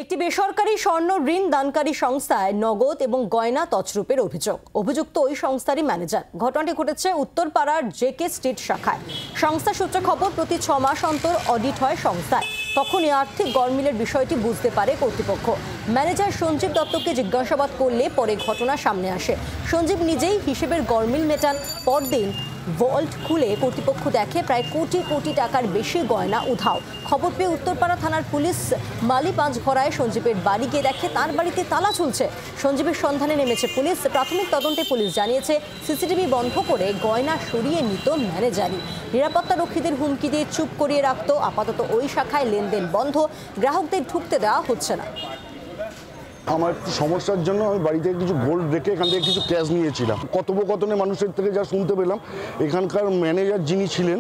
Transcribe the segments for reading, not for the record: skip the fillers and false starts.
একটি বেসরকারি স্বর্ণ ঋণ দানকারী সংস্থায় নগদ এবং গয়না তছরূপের অভিযুক্ত ওই সংস্থারই ম্যানেজার। ঘটনাটি ঘটেছে উত্তরপাড়ার জেকে স্ট্রিট শাখায়। সংস্থা সূত্রে খবর, প্রতি 6 মাস অন্তর অডিট হয় সংস্থায়। তখনই আর্থিক গরমিলের বিষয়টি বুঝতে পারে কর্তৃপক্ষ। ম্যানেজার সঞ্জীব দত্তকে জিজ্ঞাসাবাদ করলে পরে ঘটনা সামনে আসে। সঞ্জীব নিজেই হিসেবের গরমিল মেটান। পরদিন ভল্ট খুলে কর্তৃপক্ষ দেখে প্রায় কোটি কোটি টাকার বেশি গয়না উধাও। খবর পেয়ে উত্তরপাড়া থানার পুলিশ মালি পাঁচঘরায় সঞ্জীবের বাড়ি গিয়ে দেখে তার বাড়িতে তালা ঝুলছে। সঞ্জীবের সন্ধানে নেমেছে পুলিশ। প্রাথমিক তদন্তে পুলিশ জানিয়েছে, সিসিটিভি বন্ধ করে গয়না সরিয়ে নিত ম্যানেজারই। নিরাপত্তা রক্ষীদের হুমকি দিয়ে চুপ করিয়ে রাখত। আপাতত ওই শাখায় লেনদেন বন্ধ, গ্রাহকদের ঢুকতে দেওয়া হচ্ছে না। আমার একটু সমস্যার জন্য আমি বাড়ি থেকে কিছু গোল্ড রেখে এখান থেকে কিছু ক্যাশ নিয়েছিলাম। কথোপকথনে মানুষের থেকে যা শুনতে পেলাম, এখানকার ম্যানেজার যিনি ছিলেন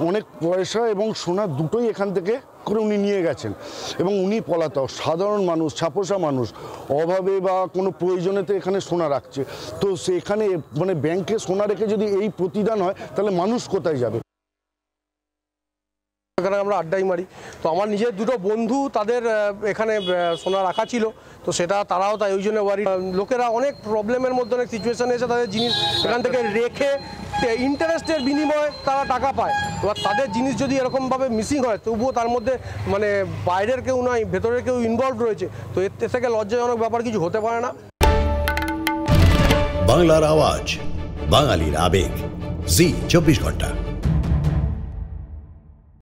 অনেক পয়সা এবং সোনা দুটোই এখান থেকে করে উনি নিয়ে গেছেন এবং উনি পলাতক। সাধারণ মানুষ, ছাপোষা মানুষ অভাবে বা কোনো প্রয়োজনেতে এখানে সোনা রাখছে। তো সেখানে মানে ব্যাংকে সোনা রেখে যদি এই প্রতিদান হয়, তাহলে মানুষ কোথায় যাবে? এখানে আমরা আড্ডাই মারি। তো আমার নিজের দুটো বন্ধু, তাদের এখানে সোনা রাখা ছিল, তো সেটা তারাও তাই ওই জন্য ওয়ারি। লোকেরা অনেক প্রবলেমের মধ্যে, অনেক সিচুয়েশনে এসে তাদের জিনিস এখান থেকে রেখে ইন্টারেস্টের বিনিময়ে তারা টাকা পায়। এবার তাদের জিনিস যদি এরকমভাবে মিসিং হয়, তবুও তার মধ্যে মানে বাইরের কেউ নয়, ভেতরের কেউ ইনভলভ রয়েছে, তো এর থেকে লজ্জাজনক ব্যাপার কিছু হতে পারে না। বাংলার আওয়াজ, বাঙালির আবেগ, জি 24 ঘন্টা।